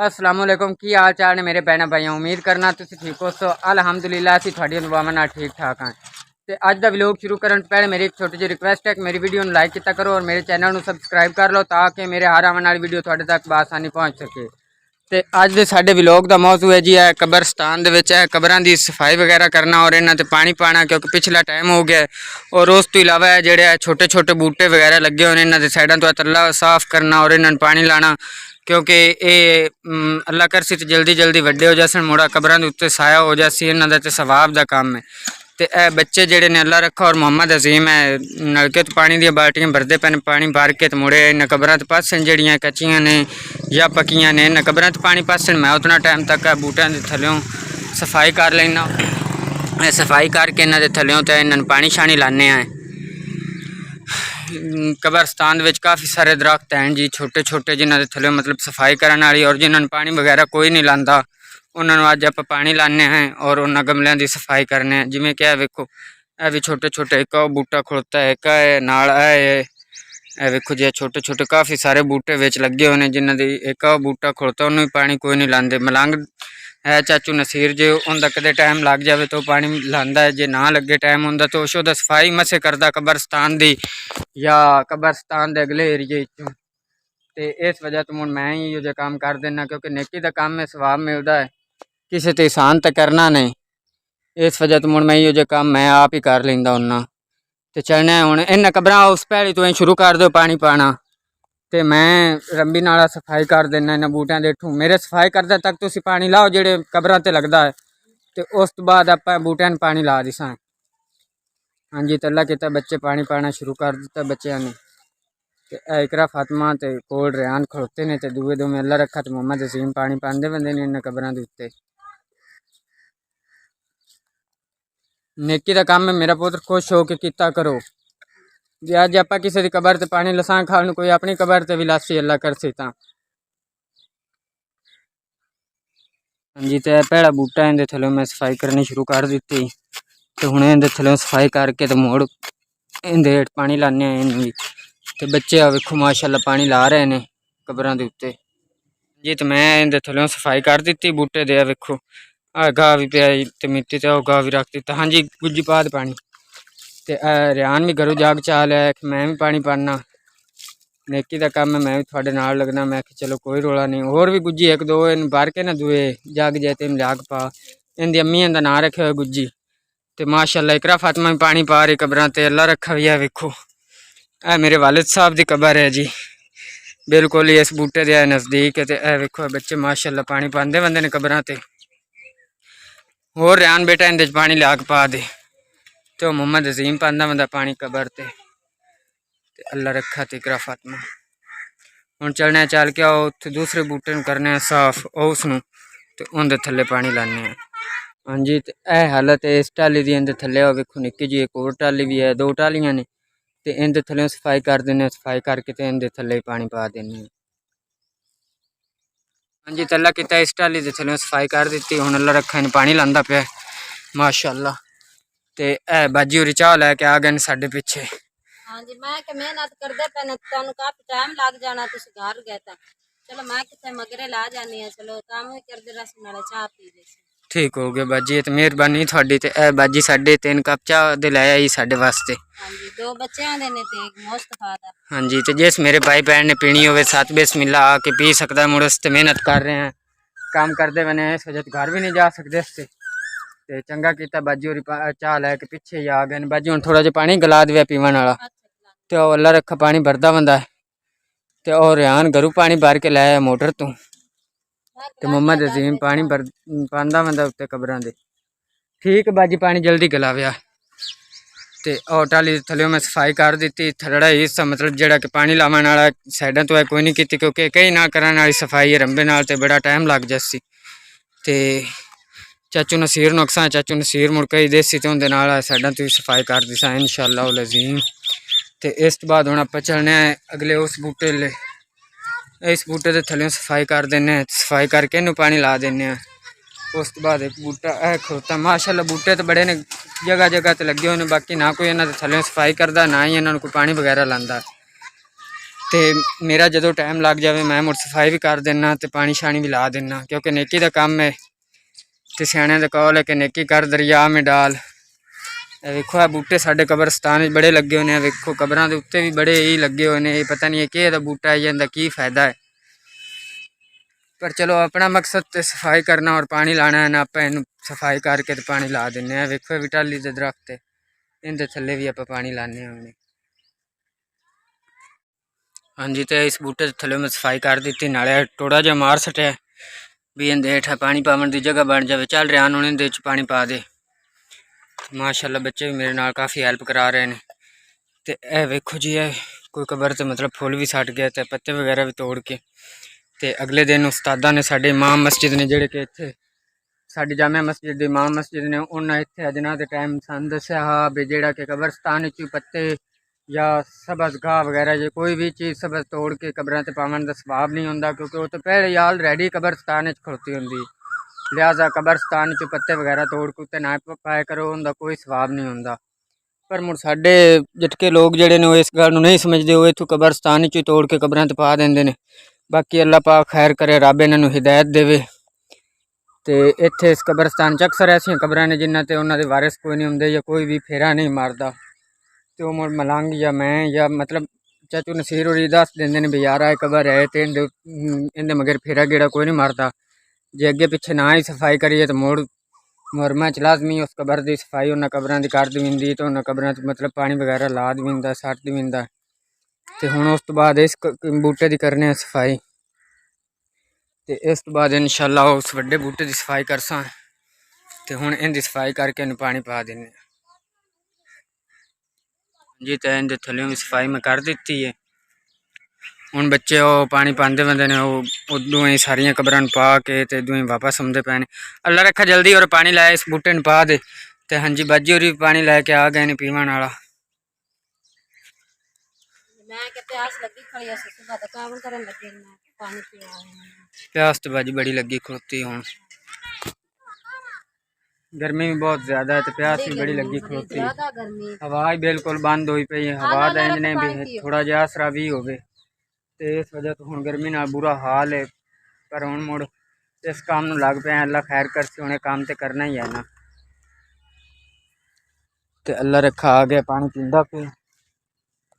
असलामुअलैकुम की हाल चाल ने मेरे भैन भाइयों उम्मीद करना तुम ठीक हो। सो अलहमदुलिल्लाह असी थोड़ी दुआवां नाल ठीक ठाक हाँ। तो अज का व्लॉग शुरू करने पहले मेरी एक छोटी जी रिक्वेस्ट है कि मेरी वीडियो को लाइक किया करो और मेरे चैनल को सबसक्राइब कर लो ताकि मेरे हर आने वाली वीडियो थोड़े तक बआसानी पहुँच सके। तो अज के साडे व्लॉग का मौजू है जी है कब्रस्तान है कब्रां की सफाई वगैरह करना और इन्हों पानी पाना क्योंकि पिछला टाइम हो गया। और उस तो इलावा जोड़े छोटे छोटे बूटे वगैरह लगे हुए इन्होंने साइडों तो तला साफ करना और इन्होंने पानी लाना क्योंकि ये अल्लाह कर सी जल्दी जल्दी वड्डे हो जासन मुड़ा कब्रां के उत्ते साया हो जासी इन्हों का सवाब का काम है। तो यह बच्चे जोड़े ने अल्लाह रखा और मोहम्मद अजीम है नलके तो पानी दी बाल्टियां भरते पे पानी भर के तो मुड़े इन कब्रां तो पासन जड़ियाँ कच्चियां ने या पक्कियां ने इन कब्रां तो पानी पासन मैं उतना टाइम तक बूटियां के थल्यों सफाई कर लेना। सफाई करके इन्हों के थल्यों तो इन्होंने पानी शानी लाने हैं। कब्रस्तान में काफ़ी सारे दरख्त हैं जी छोटे छोटे जिन्हों के थल्यों मतलब सफाई करने वाली और जिन्होंने पानी वगैरह कोई नहीं लाता उन्होंने अज आप पानी लाने हैं और उन्होंने गमलों की सफाई करने हैं। जिमें कि वेखो यह भी छोटे छोटे एक बूटा खड़ोता है एक नाल वेखो जी छोटे छोटे काफ़ी सारे बूटे विच लगे हुए हैं जिन्हों एक बूटा खड़ोता उन्होंने पानी कोई नहीं लाते। मलंग है चाचू नसीर जो उनका कदे टाइम लग जाए तो पानी लाता है जे ना लगे टाइम होंगे तो उस सफाई मसे करता कब्रस्तान की या कब्रस्तान के अगले एरिए तो इस वजह तो मुझे मैं ही जो काम कर देना क्योंकि नेकी का काम में सवाब मिलता है किसी तो एहसान तो करना नहीं। इस वजह तो मुझे मैं ही जो काम मैं आप ही कर लेंदा उन्ना तो चलना हूँ इन कब्रां उस पहली तो शुरू कर दो पानी पाना तो मैं रंबी नाला सफाई कर देना इन्होंने बूटियां देखूँ मेरे सफाई करते तक तुम पानी लाओ जेड़े कब्रां ते लगता है तो उस तो बाद आप बूटियां पानी ला दिसा। हाँ जी तला किता बच्चे पानी पाना शुरू कर दिता बच्चों ने तो इकरा फातिमा तो कोल रेहान खड़ोते ने तो दूए दो में अल्लाह रखा तो मोहम्मद अजीम पानी पाते बंदे ने इन्होंने कब्रां के उत्ते। नेकी का काम है मेरा पुत्र खुश हो के किता करो जे अज आप किसी की कबर से पानी लसा खान कोई अपनी कबर से भी लासी अल्लाह कर सी। हाँ जी तो पहला बूटा इनके थल्लों मैं सफाई करनी शुरू कर दी तो हूँ इनके थल्लों सफाई करके तो मोड़ इनके हेठ पानी लाने इन तो बच्चे आ वेखो माशाअल्लाह पानी ला रहे हैं कब्रां के उत्ते जी। तो मैं इनके थल्लों सफाई कर दी बूटे दे वेखो आ गाह भी पिया तो मिट्टी तो गाह भी रख दिता। हाँ जी गुज्जी पा पानी तो रेहान भी घरों जाग चाल है कि मैं भी पानी पाना नेकी का काम है मैं भी थोड़े नाल लगना। मैं चलो कोई रोला नहीं और भी गुज्जी एक दो इन भर के ना दुए जाग जाए तो इन जाग पा इनकी अम्मी का नाँ रखे हुए गुज्जी तो माशाअल्लाह इकरा फातिमा भी पानी पा रही कब्रां ते अल्लाह रखा भी है। वेखो ए मेरे वालिद साहब की कबर है जी बिल्कुल ही इस बूटे के नज़दीक है। तो यह वेखो बच्चे माशाअल्लाह पानी पाते बंदे ने कब्रां ते और रेहान बेटा इनके पानी लिया के पा दे तो मोहम्मद अजीम पांदा बंदा पानी कबर ते अल्लाह रखा तो इकरा फातिमा हूँ चलने चल के आओ उत्थे दूसरे बूटे करने साफ और उसनों तो उनके थल्ले पानी लाने। हाँ जी तो यह हालत है इस टाली की इनके थल्ले वेखो निक्की जी एक और टाली भी है दो टालियां ने तो इनके थल्ले सफाई कर देने सफाई करके तो इनके थल्ले पानी पा देने। हाँ जी तला किता इस टाली के थल्ले सफाई कर दी हूँ अल्लाह रखा इन पानी लांदा पे माशाअल्लाह तो यह बाजी होरी चाह लैके आ गए साडे पिछे। हाँ जी मैं कि मेहनत करदे पे ने तुहानू काफी टाइम लग जाना तुस घर गए ता चलो मैं किथे मगरे ला जानी है चलो काम भी करदे रस नाले चाह पी दे ठीक हो गया बाजी तो मेहरबानी थोड़ी तो यह बाजी साढ़े 3 कप चाह दे लाया ही साढ़े वास्ते। हाँ जी दो बच्चों दे ने ते एक मुस्तफा दा। हाँ जी तो जिस मेरे भाई बहन ने पीनी हो साथ बिस्मिल्लाह आके पी सकता है मुड़स तो मेहनत कर रहे हैं काम करते बने इस वजह घर भी नहीं जा सकते इससे तो चंगा किया बाजी होरी चाह लैके पिछे ही आ गए बाजी हूँ थोड़ा जहा पानी गला दिया पीवन वाला तो अल्लाह रखा पानी भरदा बंदा है तो और रेहान घरों पानी भर के लाया मोटर तो मोहम्मद अजीम पानी भर पांदा बंदा उत्ते कब्रां दे ठीक बाजी पानी जल्दी गलाव्या तो और टाली थल्ले मैं सफाई कर दी थल्ड़ा हिस्सा मतलब जोड़ा कि पानी लावन वाला साइडों तो है कोई नहीं की क्योंकि कई ना करने वाली सफाई है रंबे नाल तो बड़ा टाइम लग जासी तो चाचू नसीर नुकसा चाचू नसीर मुड़ कई देसी तो उनके नाल साइडों तो भी सफाई कर दी सा इंशाअल्लाह उल अजीम। तो इस तो बाद हम आप चलने अगले उस बूटे ले इस बूटे के थल्ले सफाई कर देने सफाई करके इनू पानी ला देने उस तो बाद एक बूटा है खड़ोता माशाअल्लाह बूटे तो बड़े ने जगह जगह तो लगे हुए हैं बाकी ना कोई इन्होंने थल्ले सफाई करता ना ही इन्होंने कोई पानी वगैरह लाता। ਤੇ ਮੇਰਾ ਜਦੋਂ ਟਾਈਮ ਲੱਗ ਜਾਵੇ ਮੈਂ ਮੁੜ ਸਫਾਈ ਵੀ ਕਰ ਦਿੰਦਾ ਤੇ ਪਾਣੀ ਸ਼ਾਣੀ ਵੀ ਲਾ ਦਿੰਦਾ, ਕਿਉਂਕਿ ਨੇਕੀ ਦਾ ਕੰਮ ਹੈ। ਤੇ ਸਿਆਣਿਆਂ ਦਾ ਕੌਲ ਹੈ ਕਿ ਨੇਕੀ ਕਰ ਦਰਿਆ ਮੇਂ ਡਾਲ। ਇਹ ਵੇਖੋ ਆ ਬੂਟੇ ਸਾਡੇ ਕਬਰਸਤਾਨ ਵਿੱਚ ਬੜੇ ਲੱਗੇ ਹੋਏ ਨੇ। ਵੇਖੋ ਕਬਰਾਂ ਦੇ ਉੱਤੇ ਵੀ ਬੜੇ ਹੀ ਲੱਗੇ ਹੋਏ ਨੇ। ਇਹ ਪਤਾ ਨਹੀਂ ਕਿ ਇਹਦਾ ਬੂਟਾ ਹੈ ਜਾਂ ਇਹਦਾ ਕੀ ਫਾਇਦਾ ਹੈ, ਪਰ ਚਲੋ ਆਪਣਾ ਮਕਸਦ ਤੇ ਸਫਾਈ ਕਰਨਾ ਔਰ ਪਾਣੀ ਲਾਣਾ ਹੈ ਨਾ। ਆਪਾਂ ਇਹਨੂੰ ਸਫਾਈ ਕਰਕੇ ਤੇ ਪਾਣੀ ਲਾ ਦਿੰਦੇ ਹਾਂ। ਵੇਖੋ ਵੀ ਟਾਹਲੀ ਦੇ ਦਰਖਤ ਹੈ, ਇਹਦੇ ਥੱਲੇ ਵੀ ਆਪਾਂ ਪਾਣੀ ਲਾਉਂਦੇ ਹਾਂ। ਹਾਂਜੀ, ਤੇ ਇਸ ਬੂਟੇ ਦੇ ਥੱਲੇ ਮੈਂ ਸਫਾਈ ਕਰ ਦਿੱਤੀ, ਨਾਲੇ ਥੋੜਾ ਜਿਹਾ ਮਾਰ ਸਟਿਆ ਵੀ ਇਹਦੇ ਹੇਠਾਂ ਪਾਣੀ ਪਾਵਣ ਦੀ ਜਗ੍ਹਾ ਬਣ ਜਾਵੇ। ਚੱਲ ਰਿਹਾ ਹੁਣ ਇਹਦੇ ਵਿੱਚ ਪਾਣੀ ਪਾ ਦੇ। ਮਾਸ਼ਾਅੱਲਾ ਬੱਚੇ ਵੀ ਮੇਰੇ ਨਾਲ ਕਾफ़ी ਹੈਲਪ ਕਰਾ ਰਹੇ ਨੇ। ਤੇ ਇਹ ਵੇਖੋ ਜੀ, ਇਹ ਕੋਈ ਕਬਰ ਤੇ ਮਤਲਬ ਫੁੱਲ ਵੀ ਸੱਟ ਗਿਆ ਤੇ ਪੱਤੇ ਵਗੈਰਾ ਵੀ ਤੋੜ ਕੇ। ਤੇ ਅਗਲੇ ਦਿਨ ਉਸਤਾਦਾਂ ਨੇ ਸਾਡੇ ਇਮਾਮ ਮਸਜਿਦ ਨੇ, ਜਿਹੜੇ ਕਿ ਇੱਥੇ ਸਾਡੀ ਜਾਮਿਆ ਮਸਜਿਦ ਦੇ ਇਮਾਮ ਮਸਜਿਦ ਨੇ, ਉਹਨਾਂ ਇੱਥੇ ਅਜਨਾ ਦੇ ਟਾਈਮ ਸਾਨੂੰ ਦੱਸਿਆ ਹਾਂ ਵੀ ਜਿਹੜਾ ਕਿ ਕਬਰਸਤਾਨ ਵਿੱਚ ਪੱਤੇ ਜਾਂ ਸਬਜ਼ ਘਾਹ ਵਗੈਰਾ ਜੇ ਕੋਈ ਵੀ ਚੀਜ਼ ਸਬਜ਼ ਤੋੜ ਕੇ ਕਬਰਾਂ ਤੇ ਪਾਵਣ ਦਾ ਸਵਾਬ ਨਹੀਂ ਹੁੰਦਾ, ਕਿਉਂਕਿ ਉਹ ਤਾਂ ਪਹਿਲੇ ਹੀ ਆਲਰੈਡੀ ਕਬਰਸਤਾਨ ਵਿੱਚ ਖਲੋਤੀ ਹੁੰਦੀ। ਲਿਹਾਜ਼ਾ ਕਬਰਸਤਾਨ 'ਚ ਪੱਤੇ ਵਗੈਰਾ ਤੋੜ ਕੇ ਉੱਤੇ ਨਾ ਪਾਇਆ ਕਰੋ, ਉਹਦਾ ਕੋਈ ਸਵਾਬ ਨਹੀਂ ਹੁੰਦਾ। ਪਰ ਮੁੜ ਸਾਡੇ ਜਟਕੇ ਲੋਕ ਜਿਹੜੇ ਨੇ ਉਹ ਇਸ ਗੱਲ ਨੂੰ ਨਹੀਂ ਸਮਝਦੇ, ਉਹ ਇੱਥੋਂ ਕਬਰਸਤਾਨ 'ਚ ਤੋੜ ਕੇ ਕਬਰਾਂ 'ਤੇ ਪਾ ਦਿੰਦੇ ਨੇ। ਬਾਕੀ ਅੱਲਾਹ ਪਾਕ ਖੈਰ ਕਰੇ, ਰੱਬ ਇਹਨਾਂ ਨੂੰ ਹਿਦਾਇਤ ਦੇਵੇ। ਤੇ ਇੱਥੇ ਇਸ ਕਬਰਸਤਾਨ 'ਚ ਅਕਸਰ ਐਸੀਆਂ ਕਬਰਾਂ ਨੇ ਜਿਨ੍ਹਾਂ 'ਤੇ ਉਹਨਾਂ ਦੇ ਵਾਰਿਸ ਕੋਈ ਨਹੀਂ ਹੁੰਦੇ ਜਾਂ ਕੋਈ ਵੀ ਫੇਰਾ ਨਹੀਂ ਮਾਰਦਾ। ਤੇ ਉਹ ਮੁੜ ਮਲੰਗ ਜਾਂ ਮੈਂ ਜਾਂ ਮਤਲਬ ਚਾਚੂ ਨਸੀਰ ਹੋਰੀ ਦੱਸ ਦਿੰਦੇ ਨੇ ਵੀ ਯਾਰ ਇਹ ਕਬਰ ਹੈ ਤੇ ਇਹਦੇ ਮਗਰ ਫੇਰਾ ਗੇੜਾ ਕੋਈ ਨਹੀਂ ਮਾਰਦਾ। ਜੇ ਅੱਗੇ ਪਿੱਛੇ ਨਾ ਹੀ ਸਫਾਈ ਕਰੀਏ ਤਾਂ ਮੁਰਮਾ 'ਚ ਲਾਜ਼ਮੀ ਉਸ ਕਬਰ ਦੀ ਸਫਾਈ ਉਹਨਾਂ ਕਬਰਾਂ ਦੀ ਕਰ ਦਿੰਦੀ, ਤੇ ਉਹਨਾਂ ਕਬਰਾਂ 'ਚ ਮਤਲਬ ਪਾਣੀ ਵਗੈਰਾ ਲਾ ਦਿੰਦਾ, ਸੱਟ ਦਿੰਦਾ। ਤੇ ਹੁਣ ਉਸ ਤੋਂ ਬਾਅਦ ਇਸ ਬੂਟੇ ਦੀ ਕਰਨੇ ਆ ਸਫਾਈ, ਤੇ ਇਸ ਤੋਂ ਬਾਅਦ ਇਨਸ਼ਾਅੱਲਾ ਉਸ ਵੱਡੇ ਬੂਟੇ ਦੀ ਸਫਾਈ ਕਰਸਾਂ। ਤੇ ਹੁਣ ਇਹਦੀ ਸਫਾਈ ਕਰਕੇ ਇਹਨੂੰ ਪਾਣੀ ਪਾ ਦਿੰਦੇ ਹਾਂ ਜੀ। ਤੇ ਇਹਦੇ ਥੱਲੇ ਵੀ ਸਫਾਈ ਮੈਂ ਕਰ ਦਿੱਤੀ ਹੈ। ਹੁਣ ਬੱਚੇ ਉਹ ਪਾਣੀ ਪਾਉਂਦੇ ਬੰਦੇ ਨੇ, ਉਹ ਉਦੋਂ ਹੀ ਸਾਰੀਆਂ ਕਬਰਾਂ ਨੂੰ ਪਾ ਕੇ ਤੇ ਉਦੋਂ ਹੀ ਵਾਪਸ ਆਉਂਦੇ ਪਏ ਨੇ। ਅੱਲਾ ਰੱਖਾ ਜਲਦੀ ਔਰ ਪਾਣੀ ਲਾਇਆ ਇਸ ਬੂਟੇ ਨੂੰ ਪਾ ਦੇ। ਤੇ ਹਾਂਜੀ ਬਾਜੀ ਹੋਰੀ ਪਾਣੀ ਲੈ ਕੇ ਆ ਗਏ ਨੇ ਪੀਵਣ ਵਾਲਾ। मैं के प्यास लगी खड़ी है, सुबह तक काम करने लगे मैं पानी पिया। प्यास तो बाजी बड़ी लगी खड़ोती हूँ, गर्मी भी बहुत ज्यादा है तो प्यास भी बड़ी लगी खड़ोती। हवा ही बिल्कुल बंद हुई पई है, हवा का इंजने भी थोड़ा जिहा असरा भी होवे ते इस वजह तो हुण गर्मी नाल बुरा हाल है। पर हुण मुड़ इस काम नूं लग पे, अल्लाह खैर करसे, हुणे काम तो करना ही है ना। ते अल्लाह रखा आ गया पानी पींदा पे।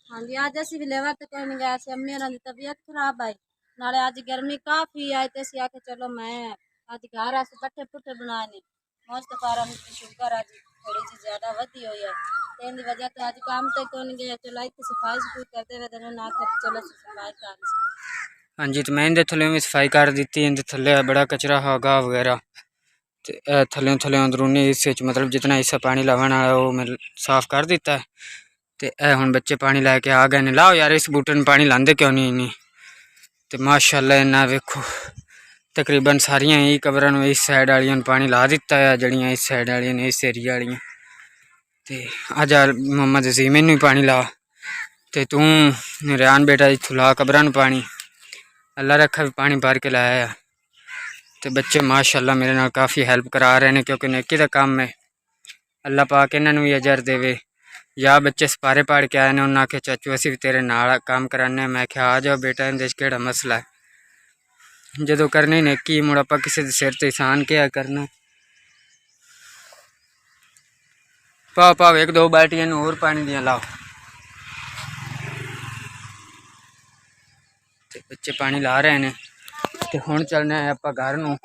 हाँ जी, अज असी भी लेवर तो कोई नहीं गया, अम्मी होरां दी तबीयत खराब आई, नाले अज गर्मी काफ़ी आई तो असीं आखे चलो मैं अज घर अस पट्ठे पुट्ठे बनाने मुस्तफा शुगर अज थोड़ी जी ज़्यादा वधी हुई है, तो इनकी वजह तो अज काम तो कोई नहीं गया। चलो इतनी सफाई सफूई करते हुए तो उन्होंने आखे चलो सफाई कर। हाँ जी, तो मैं इनके थल्ले भी सफाई कर दी। इनके थल्ले बड़ा कचरा हा घाह वगैरह, तो थल्ले थल्ले अंदरूनी हिस्से मतलब जितना हिस्सा पानी लावन वाला वो मैं साफ कर दिता है। तो यह हुण बच्चे पानी लैके आ गए ने। लाओ यार इस बूटे में पानी लाते क्यों नहीं इन्नी। तो माशाअल्लाह इन्ना वेखो तकरीबन सारिया ही कबरां नूं इस साइड वालियां नूं पानी ला दिता है, जड़ियाँ इस साइड वालियां ने इस एरिया वालियां। तो अज मोहम्मद अजीम इनू पानी ला, तो तू रियान बेटा इत्थों ला कबरां नूं पानी। अल्लाह रखा भी पानी भर के लाया है। तो बच्चे माशाअल्लाह मेरे नाल काफ़ी हैल्प करा रहे हैं, क्योंकि नेकी दा काम है। अल्लाह पाक इन्हां नूं भी अजर देवे। या बच्चे सपारे पढ़ के आए ने, उन्हें आख्या चाचू असी भी तेरे नाल काम कराने। मैं आख्या आ जाओ बेटा, इहदे च केड़ा मसला है। जदों करनी नेकी मुड़ आपां किसी दे सिर ते एहसान क्या करना। पाओ पाओ एक दो बाल्टियां होर पानी दियां लाओ। ते बच्चे पानी ला रहे हैं। तो हुण चलने आपां घर नूं,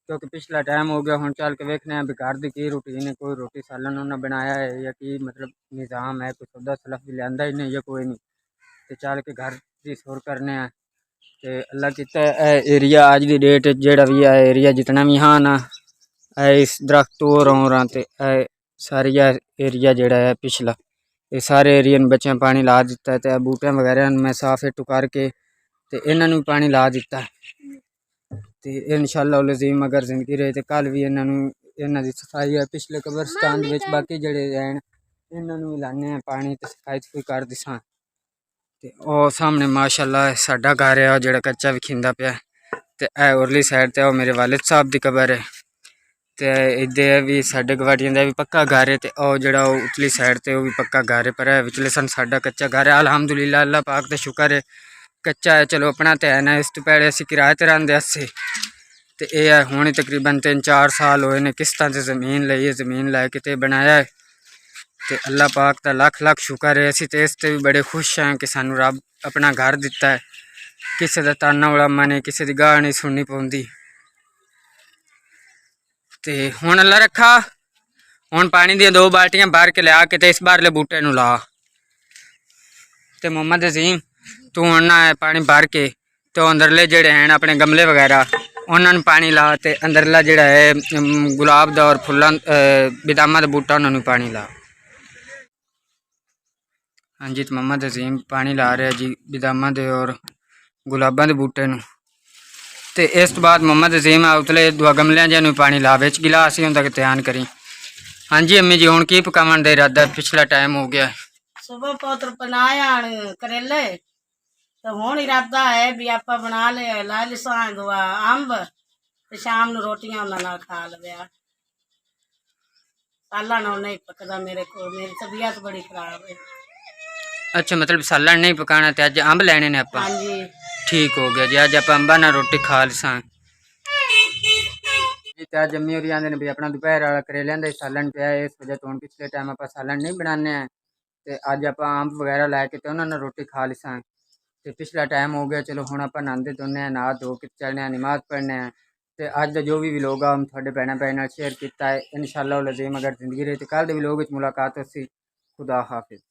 क्योंकि पिछला टाइम हो गया। हुण चल के वेखने हैं भी घर की की रूटीन है, कोई रोटी सालन उन्हें बनाया है या की मतलब निज़ाम है, कोई सौदा सलफ भी लिया ही नहीं या कोई नहीं। तो चल के घर की सुर करने हैं। तो अल्लाह किता एरिया अज की डेट जोड़ा भी है एरिया जितना भी हाँ ना इस दरख्त तो रहा तो सारी एरिया जोड़ा है पिछला, ये सारे एरिया में बच्चों पानी ला दिता है। तो बूटियां वगैरह मैं साफ इटू करके तो इन्हों भी पानी ला दिता है। तो इंशाअल्लाह लज़ीम अगर जिंदगी रहे तो कल भी इन्हों की सफाई है पिछले कब्रस्तान बाकी जड़े हैं इन्हों भी लाने पानी तो सफाई सफूई कर दिसा। तो सामने माशाअल्लाह साडा घर है जो कच्चा विखिंदा पिया। तो यह उरली साइड तो मेरे वालिद साहब की कबर है। तो इधर भी साढ़े गवाटियां का भी पक्का घर है। तो जोड़ा उतली साइड तो भी पक्का घर है, पर विचले सन साडा कच्चा घर है। अलहमदुलिल्लाह अल्लाह पाक का शुक्र है ਕੱਚਾ ਹੈ। ਚਲੋ ਆਪਣਾ ਤਾਂ ਹੈ ਨਾ, ਇਸ ਤੋਂ ਪਹਿਲੇ ਅਸੀਂ ਕਿਰਾਏ ਤੇ ਰਹਿੰਦੇ ਸੀ ਤੇ ਇਹ ਹੈ ਹੁਣ ਹੀ ਤਕਰੀਬਨ 3-4 ਸਾਲ ਹੋਏ ਨੇ ਕਿਸ਼ਤਾਂ ਤੇ ਜ਼ਮੀਨ ਲਈ ਹੈ, ਜ਼ਮੀਨ ਲੈ ਕੇ ਤੇ ਬਣਾਇਆ ਹੈ। ਤੇ ਅੱਲਾਹ ਪਾਕ ਦਾ ਲੱਖ ਲੱਖ ਸ਼ੁਕਰ ਹੈ। ਅਸੀਂ ਤੇ ਇਸ ਤੇ ਵੀ ਬੜੇ ਖੁਸ਼ ਹਾਂ ਕਿ ਸਾਨੂੰ ਰੱਬ ਆਪਣਾ ਘਰ ਦਿੱਤਾ ਹੈ। ਕਿਸੇ ਦਾ ਤਾਨਾ ਉਲਾਮਾ ਨਹੀਂ, ਕਿਸੇ ਦੀ ਗਾਹ ਨਹੀਂ ਸੁਣਨੀ ਪਉਂਦੀ। ਤੇ ਹੁਣ ਅੱਲਾ ਰੱਖਾ, ਹੁਣ ਪਾਣੀ ਦੀਆਂ 2 ਬਾਲਟੀਆਂ ਭਰ ਕੇ ਲਿਆ ਕੇ ਤੇ ਇਸ ਬਾਰਲੇ ਬੂਟੇ ਨੂੰ ਲਾ। ਤੇ ਮੁਹੰਮਦ ਅਜ਼ੀਮ ਤੂੰ ਹੁਣ ਨਾ ਪਾਣੀ ਭਰ ਕੇ ਤੇ ਅੰਦਰਲੇ ਜਿਹੜੇ ਹਨ ਆਪਣੇ ਗਮਲੇ ਵਗੈਰਾ ਉਹਨਾਂ ਨੂੰ ਪਾਣੀ ਲਾ, ਤੇ ਅੰਦਰਲਾ ਜਿਹੜਾ ਹੈ ਗੁਲਾਬ ਦਾ ਔਰ ਫੁੱਲਾਂ ਬਦਾਮਾਂ ਦਾ ਬੂਟਾ ਉਹਨਾਂ ਨੂੰ ਪਾਣੀ ਲਾ। ਹਾਂਜੀ ਤੇ ਮੁਹੰਮਦ ਅਜ਼ੀਮ ਪਾਣੀ ਲਾ ਰਿਹਾ ਜੀ ਬਦਾਮਾਂ ਦੇ ਔਰ ਗੁਲਾਬਾਂ ਦੇ ਬੂਟੇ ਨੂੰ। ਤੇ ਇਸ ਤੋਂ ਬਾਅਦ ਮੁਹੰਮਦ ਅਜ਼ੀਮ ਉਤਲੇ 2 ਗਮਲਿਆਂ ਜਿਹਨੂੰ ਨੂੰ ਪਾਣੀ ਲਾ, ਵਿੱਚ ਗਿਲਾਸ ਹੀ ਹੁੰਦਾ ਕਿ ਧਿਆਨ ਕਰੀ। ਹਾਂਜੀ ਅੰਮੀ ਜੀ ਹੁਣ ਕੀ ਪਕਾਉਣ ਦਾ ਇਰਾਦਾ? ਪਿਛਲਾ ਟਾਈਮ ਹੋ ਗਿਆ। ਸੁਬਹ ਪੁੱਤਰ ਬਣਾਇਆ ਕਰੇਲੇ ਤੇ ਹੁਣ ਇਰਾਦਾ ਹੈ ਵੀ ਆਪਾਂ ਬਣਾ ਲੈ ਲਾ ਲਿਸਾਂ ਦੁਆ ਅੰਬ ਤੇ ਸ਼ਾਮ ਨੂੰ ਰੋਟੀਆਂ ਉਹਨਾਂ ਨਾਲ ਖਾ ਲਵਿਆ। ਸਾਲਾਂ ਨਾਲ ਨਹੀਂ ਪਕਦਾ ਮੇਰੇ ਕੋਲ, ਮੇਰੀ ਤਬੀਅਤ ਬੜੀ ਖਰਾਬ ਹੈ। ਅੱਛਾ ਮਤਲਬ ਸਾਲਣ ਨਹੀਂ ਪਕਾਣਾ ਤੇ ਅੱਜ ਅੰਬ ਲੈਣੇ ਨੇ ਆਪਾਂ। ਹਾਂਜੀ ਠੀਕ ਹੋ ਗਿਆ ਜੀ, ਅੱਜ ਆਪਾਂ ਅੰਬਾਂ ਨਾਲ ਰੋਟੀ ਖਾ ਲਿਸਾਂ ਜੀ। ਤੇ ਅੱਜ ਅੰਮੀ ਹੋਰੀ ਆਂਦੇ ਨੇ ਵੀ ਆਪਣਾ ਦੁਪਹਿਰ ਵਾਲਾ ਕਰੇਲਿਆਂ ਦਾ ਸਾਲਣ ਪਿਆ ਹੈ, ਇਸ ਵਜ੍ਹਾ ਤੋਂ ਹੁਣ ਪਿਛਲੇ ਟਾਈਮ ਆਪਾਂ ਸਾਲਣ ਨਹੀਂ ਬਣਾਉਂਦੇ ਆ ਤੇ ਅੱਜ ਆਪਾਂ ਅੰਬ ਵਗੈਰਾ ਲੈ ਕੇ ਤੇ ਉਹਨਾਂ ਨਾਲ ਰੋਟੀ ਖਾ ਲਿਸਾਂ। ਤੇ ਪਿਛਲਾ ਟਾਈਮ ਹੋ ਗਿਆ, ਚਲੋ ਹੁਣ ਆਪਾਂ ਨਹਾਉਂਦੇ ਧੋਨੇ ਆ, ਨਹਾ ਧੋ ਕੇ ਚੱਲਨੇ ਆ, ਨਮਾਜ਼ ਪੜ੍ਹਨੇ ਆ। ਤੇ ਅੱਜ ਦਾ ਜੋ ਵੀ ਵਲੋਗ ਆ ਤੁਹਾਡੇ ਭੈਣਾਂ ਭਾਈ ਨਾਲ ਸ਼ੇਅਰ ਕੀਤਾ ਹੈ। इंशाअल्लाह अज़ीम अगर ज़िंदगी रही तो कल के वलोग ਵਿੱਚ ਮੁਲਾਕਾਤ ਹੋਸੀ। खुदा हाफिज़।